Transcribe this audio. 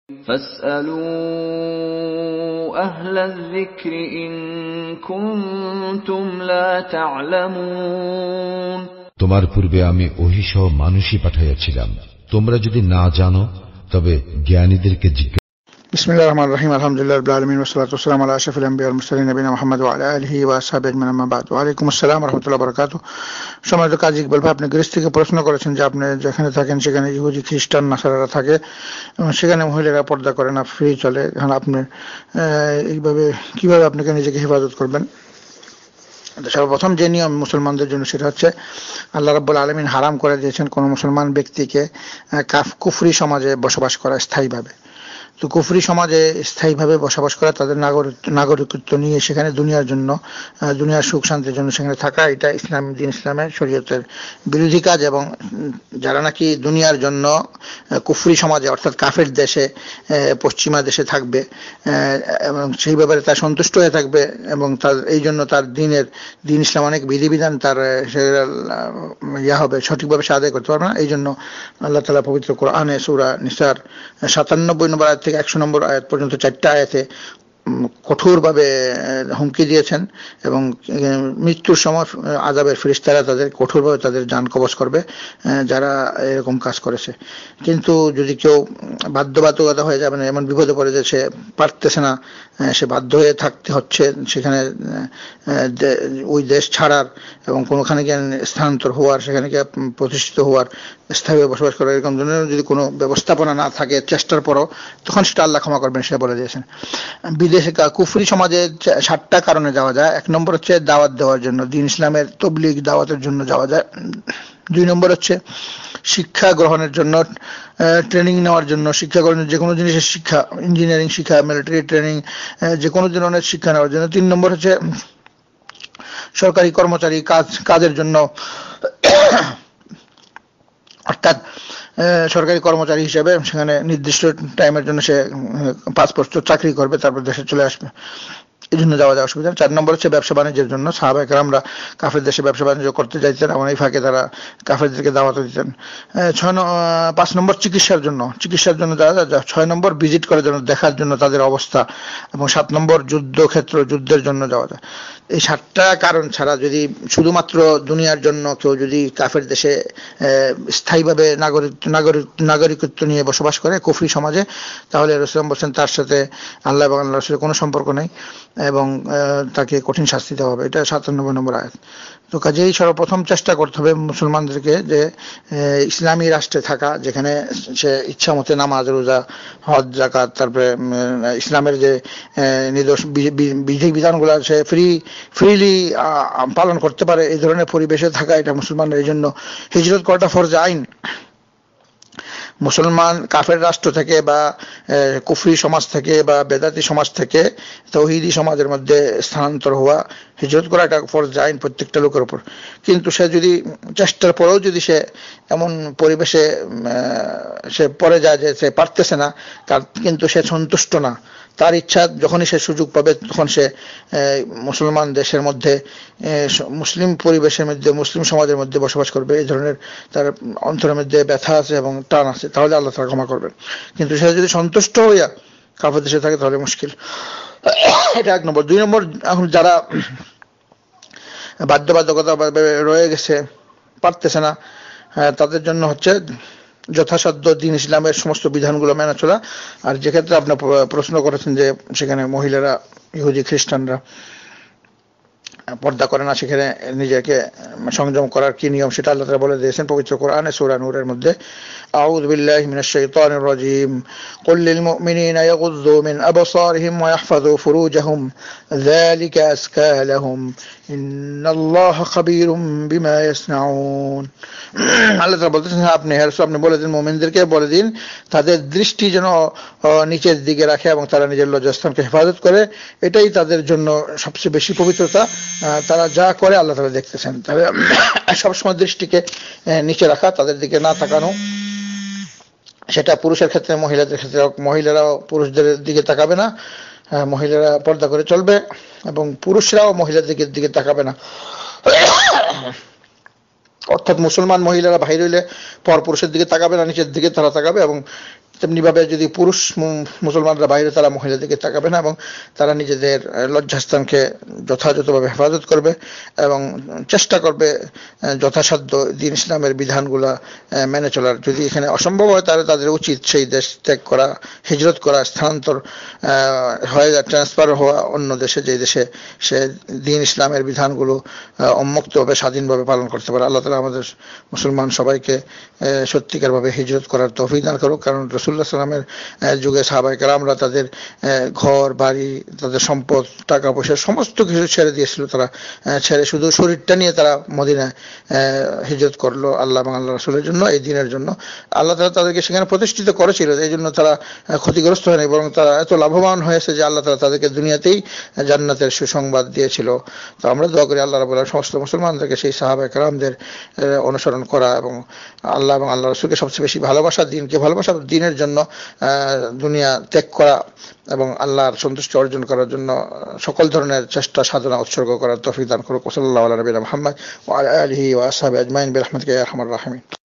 فاسألوا أهل الذكر إن كنتم لا تعلمون তোমার পূর্বে আমি ওহী সহ মানুষই পাঠাইয়াছিলাম, তোমরা যদি না জানো তবে জ্ঞানীদেরকে জিজ্ঞাসা। বিসমিল্লাহির রহমানির রহিম, আলহামদুলিল্লাহি রাব্বিল আলামিন, ওয়া সাল্লাতু ওয়াসসালামু আলা আশরাফিল আমবিয়া ওয়াল মুরসালিন নবিয়িনা মুহাম্মদ ওয়া আলা আলিহি ওয়া আসহাবিহি আজমাইন, আম্মা বা'দ। ওয়া আলাইকুম আসসালাম ওয়া রাহমাতুল্লাহি ওয়া বারাকাতুহু। সম্মানিত কাজী ইকবাল ভাই, আপনি গ্রিস থেকে প্রশ্ন করেছেন যে আপনি যেখানে থাকেন সেখানে ইহুদি, খ্রিস্টান, নাসারারা থাকে এবং সেখানে মহিলারা পর্দা করে না, ফ্রি চলে। এখন আপনি এইভাবে কিভাবে আপনাকে নিজেকে হেফাজত করবেন? সর্বপ্রথম যে নিয়ম মুসলমানদের জন্য সেটা হচ্ছে, আল্লাহ রাব্বুল আলামিন হারাম করে দিয়েছেন কোন মুসলমান ব্যক্তিকে কুফরি সমাজে বসবাস করা স্থায়ীভাবে। তো কুফরি সমাজে স্থায়ীভাবে বসবাস করা, তাদের নাগরিকত্ব নিয়ে সেখানে দুনিয়ার সুখ শান্তির জন্য সেখানে থাকা, এটা ইসলামের শরীয়তের বিরোধী কাজ। এবং যারা নাকি দুনিয়ার জন্য কুফরি সমাজে অর্থাৎ কাফের দেশে, পশ্চিমা দেশে থাকবে এবং সেই ব্যাপারে তার সন্তুষ্ট হয়ে থাকবে এবং তার এই জন্য তার দিন ইসলাম অনেক বিধিবিধান তার হবে, সঠিকভাবে সে আদায় করতে পারবে না। এই জন্য আল্লাহ তাআলা পবিত্র কোরআনে সূরা নিসার 97 নম্বর আয়াত থেকে 100 নম্বর আয়াত পর্যন্ত 4টা আয়াতে কঠোরভাবে হুমকি দিয়েছেন এবং মৃত্যুর সময় আযাবের ফেরেশতারা তাদের কঠোরভাবে তাদের জান কবজ করবে যারা এরকম কাজ করেছে। কিন্তু যদি কেউ বাধ্যবাধকতা হয়ে যাবে, এমন বিপদে পড়ে যে সে পারতেছে না, সে বাধ্য হয়ে থাকতে হচ্ছে সেখানে, ওই দেশ ছাড়ার এবং কোনোখানে গিয়ে স্থানান্তর হওয়ার, সেখানে গিয়ে প্রতিষ্ঠিত হওয়ার, স্থায়ীভাবে বসবাস করার, এরকম ধরনের যদি কোনো ব্যবস্থাপনা না থাকে চেষ্টার পরও, তখন সেটা আল্লাহ ক্ষমা করবেন, সেটা বলে দিয়েছেন। বিদেশে কুফরি সমাজে 7টা কারণে যাওয়া যায়। 1 নম্বর হচ্ছে দাওয়াত দেওয়ার জন্য, দিন ইসলামের তবলিগ দাওয়াতের জন্য যাওয়া যায়। 2 নম্বর হচ্ছে শিক্ষা গ্রহণের জন্য, ট্রেনিং নেওয়ার জন্য, শিক্ষা গ্রহণের যে কোনো জিনিসের শিক্ষা, ইঞ্জিনিয়ারিং শিক্ষা, মিলিটারি ট্রেনিং, যে কোনো ধরনের শিক্ষা নেওয়ার জন্য। 3 নম্বর হচ্ছে সরকারি কর্মচারী কাজের জন্য, অর্থাৎ সরকারি কর্মচারী হিসেবে সেখানে নির্দিষ্ট টাইমের জন্য সে 5 বছর চাকরি করবে, তারপর দেশে চলে আসবে, এই জন্য যাওয়া অসুবিধা। 4 নম্বর হচ্ছে ব্যবসা বাণিজ্যের জন্য, সাহাবায়ে কেরামরা কাফের দেশে ব্যবসা বাণিজ্য করতে যাইতেন এবং এই ফাঁকে তারা কাফেরদেরকে দাওয়াত দিতেন। 5 নম্বর চিকিৎসার জন্য যাওয়া যায়। 6 নম্বর ভিজিট করার জন্য, দেখার জন্য তাদের অবস্থা, এবং 7 নম্বর যুদ্ধের জন্য যাওয়া যায়। এই 7টা কারণ ছাড়া যদি শুধুমাত্র দুনিয়ার জন্য কেউ যদি কাফের দেশে স্থায়ীভাবে নাগরিকত্ব নিয়ে বসবাস করে কুফরি সমাজে, তাহলে রাসূল বলেছেন তার সাথে আল্লাহ এবং আল্লাহর রাসূলের কোনো সম্পর্ক নেই এবং তাকে কঠিন শাস্তি দেওয়া হবে। এটা 97 নম্বর আয়াত। তো কাজেই সর্বপ্রথম চেষ্টা করতে হবে মুসলমানদেরকে যে ইসলামী রাষ্ট্রে থাকা, যেখানে সে ইচ্ছা মতে নামাজ, রোজা, হজ, যাকাত, তারপরে ইসলামের যে বিধিবিধানগুলো সে ফ্রিলি পালন করতে পারে, এই ধরনের পরিবেশে থাকা, এটা মুসলমানদের এই জন্য হিজরত করাটা ফরজ আইন। মুসলমান কাফের রাষ্ট্র থেকে বা কুফরি সমাজ থেকে বা বেদাতি সমাজ থেকে তাওহীদি সমাজের মধ্যে স্থানান্তর হওয়া, হিজরত করা, এটা ফরজ আইন প্রত্যেকটা লোকের উপর। কিন্তু সে যদি চেষ্টার পরেও যদি সে এমন পরিবেশে সে পড়ে যায় যে সে পারতেছে না, কিন্তু সে সন্তুষ্ট না, তার ইচ্ছা যখনই সে সুযোগ পাবে তখন সে মুসলমান দেশের মধ্যে, মুসলিম পরিবেশের মধ্যে, মুসলিম সমাজের মধ্যে বসবাস করবে, এই ধরনের তার অন্তরের মধ্যে ব্যথা আছে এবং টান আছে, তাহলে আল্লাহ তাআলা ক্ষমা করবেন। কিন্তু সে যদি সন্তুষ্ট হইয়া কাফের দেশে থাকে তাহলে মুশকিল। এটা 1 নম্বর। 2 নম্বর, এখন যারা বাধ্যবাধকতা রয়ে গেছে, পারতেছে না, তাদের জন্য হচ্ছে যথাসাধ্য দিন ইসলামের সমস্ত বিধানগুলো মেনে চলা। আর যে ক্ষেত্রে আপনার প্রশ্ন করেছেন যে সেখানে মহিলারা, ইহুদি খ্রিস্টানরা পর্দা করে না, সেখানে নিজেকে সংযম করার কি নিয়ম সেটা আল্লাহ তাআলা বলে দিয়েছেন পবিত্র কোরআনে সূরা নূরের মধ্যে। আউযু বিল্লাহি মিনাশ শাইতানির রাজীম। কুল লিল মুমিনিনা ইয়াগুযযু মিন আবসারিহিম ওয়া ইয়াহফাযু ফুরুজাহুম যালিকা আযকা লাহুম ইন্নাল্লাহা খাবীরুম বিমা ইয়াসনাউন। আল্লাহ তাআলা বলতেছেন, আপনি বলে দিন, মুমিনদেরকে বলে দিন তাদের দৃষ্টি যেন নিচের দিকে রাখে এবং তারা নিজের লজ্জাস্থানকে হেফাজত করে, এটাই তাদের জন্য সবচেয়ে বেশি পবিত্রতা। তারা যা করে আল্লাহ তাআলা দেখতেছেন। তবে সবসময় দৃষ্টিকে নিচে রাখা, তাদের দিকে না তাকানো, সেটা পুরুষের ক্ষেত্রে, মহিলাদের ক্ষেত্রে। মহিলারাও পুরুষদের দিকে তাকাবে না, মহিলারা পর্দা করে চলবে এবং পুরুষরাও মহিলাদের দিকে তাকাবে না। অর্থাৎ মুসলমান মহিলারা বাইরে হইলে পর পুরুষের দিকে তাকাবে না, নিচের দিকে তারা তাকাবে এবং তেমনিভাবে যদি পুরুষ মুসলমানরা বাইরে, তারা মহিলাদেরকে তাকাবে না এবং তারা নিজেদের লজ্জাস্থানকে যথাযথভাবে হেফাজত করবে এবং চেষ্টা করবে যথাসাধ্য দ্বীন ইসলামের বিধানগুলা মেনে চলার। যদি এখানে অসম্ভব হয় তাহলে তাদের উচিত সেই দেশ ত্যাগ করা, হিজরত করা, স্থানান্তর হয়ে ট্রান্সফার হওয়া অন্য দেশে, যে দেশে সে দ্বীন ইসলামের বিধানগুলো উন্মুক্তভাবে স্বাধীনভাবে পালন করতে পারে। আল্লাহ তাআলা আমাদের মুসলমান সবাইকে সত্যিকারভাবে হিজরত করার তৌফিক দান করুক। কারণ রাসূলুল্লাহ সাল্লামের যুগে সাহাবায়ে কেরামরা তাদের ঘর বাড়ি, তাদের সম্পদ, টাকা পয়সা সমস্ত কিছু ছেড়ে দিয়েছিল। তারা ছেড়ে শুধু শরীরটা নিয়ে তারা মদিনায় হিজরত করলো আল্লাহ এবং আল্লাহ রাসূলের জন্য, এই দিনের জন্য। আল্লাহ তাআলা তাদেরকে সেখানে প্রতিষ্ঠিত করেছিল, এই জন্য তারা ক্ষতিগ্রস্ত হয়নি, বরং তারা এত লাভবান হয়েছে যে আল্লাহ তাআলা তাদেরকে দুনিয়াতেই জান্নাতের সুসংবাদ দিয়েছিল। তো আমরা দোয়া করি আল্লাহ রাব্বুল আলামিন সমস্ত মুসলমানদেরকে সেই সাহাবায়ে কেরামদের অনুসরণ করা এবং আল্লাহ এবং আল্লাহ রাসূলকে সবচেয়ে বেশি ভালোবাসা, দিনকে ভালোবাসা, দিনের জন্য দুনিয়া ত্যাগ করা এবং আল্লাহর সন্তুষ্টি অর্জন করার জন্য সকল ধরনের চেষ্টা সাধনা উৎসর্গ করার তৌফিক দান করুক। সাল্লাল্লাহু আলা নবিয়িনা মুহাম্মদ ওয়া আলা আলিহি ওয়া আসহাবিহি আজমাইন বিরহমাতিকা ইয়া আরহামার রাহিমিন।